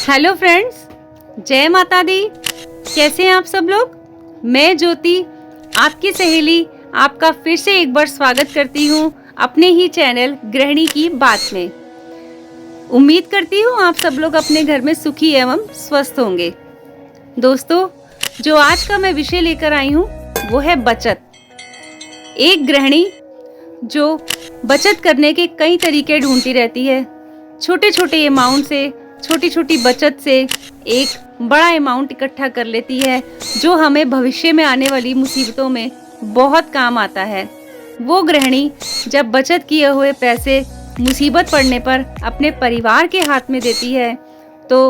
Hello friends, जय माता दी। कैसे हैं आप सब लोग। मैं ज्योति, आपकी सहेली, आपका फिर से एक बार स्वागत करती हूँ अपने ही चैनल गृहिणी की बात में। उम्मीद करती हूँ आप सब लोग अपने घर में सुखी एवं स्वस्थ होंगे। दोस्तों, जो आज का मैं विषय लेकर आई हूँ वो है बचत। एक गृहिणी जो बचत करने के कई तरीके ढूंढती रहती है, छोटे छोटे अमाउंट से, छोटी छोटी बचत से एक बड़ा अमाउंट इकट्ठा कर लेती है जो हमें भविष्य में आने वाली मुसीबतों में बहुत काम आता है। वो गृहिणी जब बचत किए हुए पैसे मुसीबत पड़ने पर अपने परिवार के हाथ में देती है तो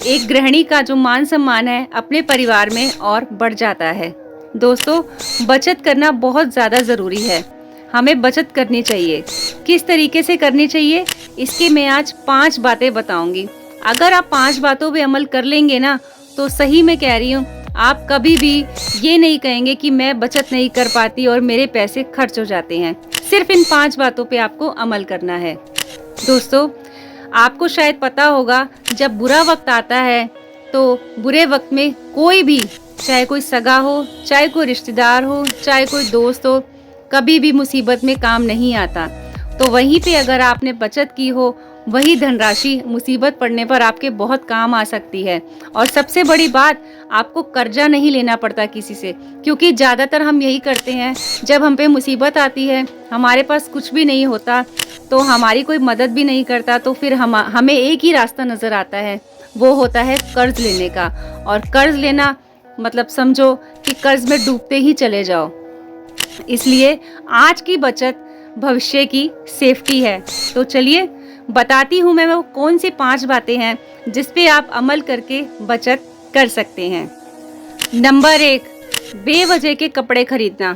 एक गृहिणी का जो मान सम्मान है अपने परिवार में और बढ़ जाता है। दोस्तों, बचत करना बहुत ज़्यादा ज़रूरी है। हमें बचत करनी चाहिए। किस तरीके से करनी चाहिए, इसकी मैं आज 5 बातें बताऊंगी। अगर आप 5 बातों पे अमल कर लेंगे ना, तो सही में कह रही हूँ, आप कभी भी ये नहीं कहेंगे कि मैं बचत नहीं कर पाती और मेरे पैसे खर्च हो जाते हैं। सिर्फ इन 5 बातों पे आपको अमल करना है। दोस्तों, आपको शायद पता होगा, जब बुरा वक्त आता है तो बुरे वक्त में कोई भी, चाहे कोई सगा हो, चाहे कोई रिश्तेदार हो, चाहे कोई दोस्त हो, कभी भी मुसीबत में काम नहीं आता। तो वहीं पे अगर आपने बचत की हो, वही धनराशि मुसीबत पड़ने पर आपके बहुत काम आ सकती है। और सबसे बड़ी बात, आपको कर्जा नहीं लेना पड़ता किसी से, क्योंकि ज़्यादातर हम यही करते हैं, जब हम पे मुसीबत आती है, हमारे पास कुछ भी नहीं होता, तो हमारी कोई मदद भी नहीं करता, तो फिर हमें एक ही रास्ता नज़र आता है, वो होता है कर्ज लेने का। और कर्ज लेना मतलब समझो कि कर्ज में डूबते ही चले जाओ। इसलिए आज की बचत भविष्य की सेफ्टी है। तो चलिए बताती हूँ मैं वो कौन सी 5 बातें हैं जिस पे आप अमल करके बचत कर सकते हैं। नंबर 1, बेवजह के कपड़े खरीदना।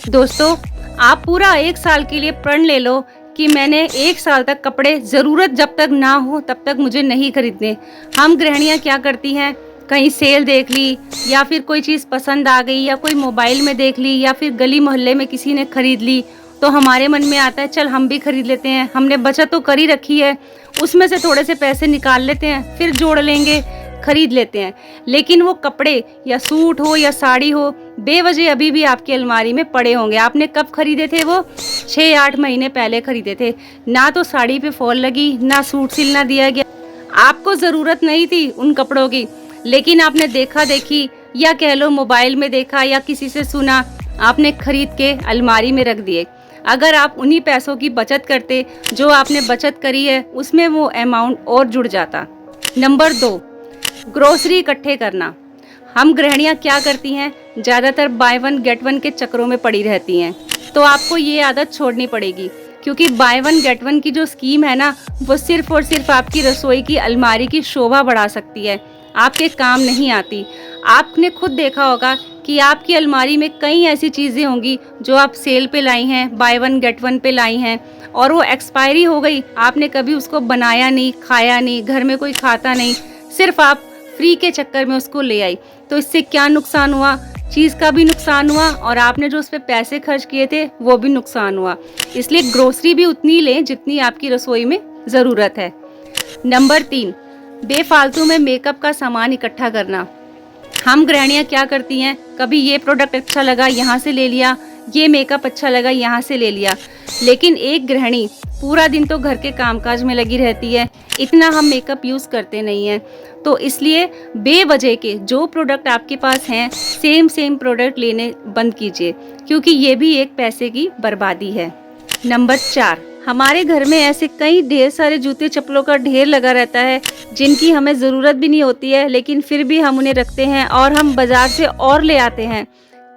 दोस्तों, आप पूरा 1 साल के लिए प्रण ले लो कि मैंने 1 साल तक कपड़े ज़रूरत जब तक ना हो तब तक मुझे नहीं खरीदने। हम गृहिणियाँ क्या करती हैं, कहीं सेल देख ली, या फिर कोई चीज़ पसंद आ गई, या कोई मोबाइल में देख ली, या फिर गली मोहल्ले में किसी ने खरीद ली, तो हमारे मन में आता है चल हम भी खरीद लेते हैं। हमने बचत तो कर ही रखी है, उसमें से थोड़े से पैसे निकाल लेते हैं, फिर जोड़ लेंगे, खरीद लेते हैं। लेकिन वो कपड़े या सूट हो या साड़ी हो, बेवजह अभी भी आपकी अलमारी में पड़े होंगे। आपने कब खरीदे थे वो? 6-8 महीने पहले खरीदे थे। ना तो साड़ी पे फॉल लगी, ना सूट सिलना दिया गया। आपको ज़रूरत नहीं थी उन कपड़ों की, लेकिन आपने देखा देखी, या कह लो मोबाइल में देखा या किसी से सुना, आपने खरीद के अलमारी में रख दिए। अगर आप उन्हीं पैसों की बचत करते जो आपने बचत करी है, उसमें वो अमाउंट और जुड़ जाता। नंबर 2, ग्रोसरी इकट्ठे करना। हम गृहिणियाँ क्या करती हैं, ज़्यादातर बाय 1 गेट 1 के चक्रों में पड़ी रहती हैं। तो आपको ये आदत छोड़नी पड़ेगी, क्योंकि बाय 1 गेट 1 की जो स्कीम है ना, वो सिर्फ और सिर्फ आपकी रसोई की अलमारी की शोभा बढ़ा सकती है, आपके काम नहीं आती। आपने खुद देखा होगा कि आपकी अलमारी में कई ऐसी चीज़ें होंगी जो आप सेल पे लाई हैं, बाय 1 गेट 1 पे लाई हैं, और वो एक्सपायरी हो गई, आपने कभी उसको बनाया नहीं, खाया नहीं, घर में कोई खाता नहीं, सिर्फ आप फ्री के चक्कर में उसको ले आई। तो इससे क्या नुकसान हुआ? चीज़ का भी नुकसान हुआ, और आपने जो उस पर पैसे खर्च किए थे वो भी नुकसान हुआ। इसलिए ग्रोसरी भी उतनी लें जितनी आपकी रसोई में ज़रूरत है। नंबर 3, बेफालतू में मेकअप का सामान इकट्ठा करना। हम गृहिणियाँ क्या करती हैं, कभी ये प्रोडक्ट अच्छा लगा यहाँ से ले लिया, ये मेकअप अच्छा लगा यहाँ से ले लिया। लेकिन एक गृहिणी पूरा दिन तो घर के कामकाज में लगी रहती है, इतना हम मेकअप यूज़ करते नहीं हैं। तो इसलिए बेवजह के जो प्रोडक्ट आपके पास हैं, सेम प्रोडक्ट लेने बंद कीजिए, क्योंकि ये भी एक पैसे की बर्बादी है। नंबर 4, हमारे घर में ऐसे कई ढेर सारे जूते चप्पलों का ढेर लगा रहता है जिनकी हमें ज़रूरत भी नहीं होती है, लेकिन फिर भी हम उन्हें रखते हैं और हम बाज़ार से और ले आते हैं।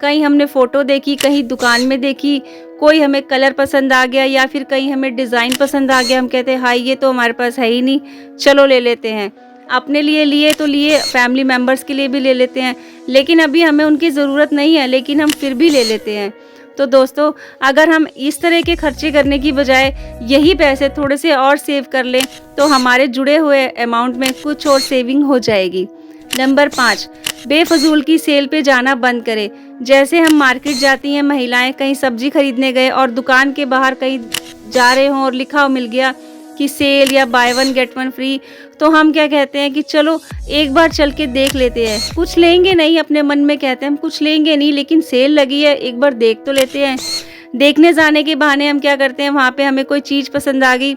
कहीं हमने फ़ोटो देखी, कहीं दुकान में देखी, कोई हमें कलर पसंद आ गया, या फिर कहीं हमें डिज़ाइन पसंद आ गया, हम कहते हैं हाय ये तो हमारे पास है ही नहीं, चलो ले लेते हैं। अपने लिए लिए तो लिए, फैमिली मेम्बर्स के लिए भी ले लेते हैं, लेकिन अभी हमें उनकी ज़रूरत नहीं है, लेकिन हम फिर भी ले लेते हैं। तो दोस्तों, अगर हम इस तरह के खर्चे करने की बजाय यही पैसे थोड़े से और सेव कर लें, तो हमारे जुड़े हुए अमाउंट में कुछ और सेविंग हो जाएगी। नंबर 5, बेफजूल की सेल पे जाना बंद करें। जैसे हम मार्केट जाती हैं महिलाएं, कहीं सब्जी खरीदने गए और दुकान के बाहर कहीं जा रहे हों और लिखा हो मिल गया कि सेल या by one get one free, तो हम क्या कहते हैं कि चलो एक बार चल के देख लेते हैं। कुछ लेंगे नहीं, अपने मन में कहते हैं हम कुछ लेंगे नहीं, लेकिन सेल लगी है एक बार देख तो लेते हैं। देखने जाने के बहाने हम क्या करते हैं, वहाँ पे हमें कोई चीज़ पसंद आ गई,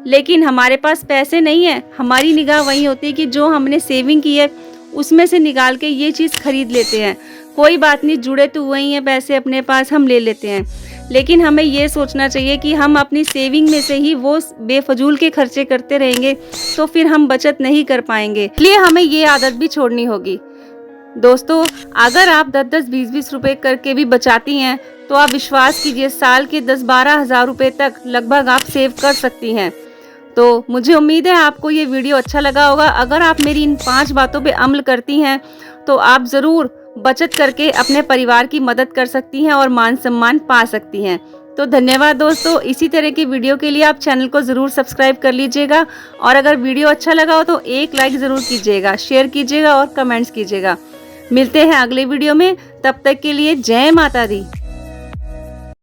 लेकिन हमारे पास पैसे नहीं है, हमारी निगाह वही होती है कि जो हमने सेविंग की है उसमें से निकाल के ये चीज़ खरीद लेते हैं। कोई बात नहीं, जुड़े तो हुए ही हैं पैसे अपने पास, हम ले लेते हैं। लेकिन हमें ये सोचना चाहिए कि हम अपनी सेविंग में से ही वो बेफजूल के खर्चे करते रहेंगे तो फिर हम बचत नहीं कर पाएंगे। इसलिए हमें ये आदत भी छोड़नी होगी। दोस्तों, अगर आप 10-10, 20-20 रुपए करके भी बचाती हैं तो आप विश्वास कीजिए साल के 10-12 हज़ार रुपये तक लगभग आप सेव कर सकती हैं। तो मुझे उम्मीद है आपको ये वीडियो अच्छा लगा होगा। अगर आप मेरी इन 5 बातों पे अमल करती हैं तो आप ज़रूर बचत करके अपने परिवार की मदद कर सकती हैं और मान सम्मान पा सकती हैं। तो धन्यवाद दोस्तों। इसी तरह की वीडियो के लिए आप चैनल को ज़रूर सब्सक्राइब कर लीजिएगा, और अगर वीडियो अच्छा लगा हो तो एक लाइक ज़रूर कीजिएगा, शेयर कीजिएगा और कमेंट्स कीजिएगा। मिलते हैं अगले वीडियो में, तब तक के लिए जय माता दी।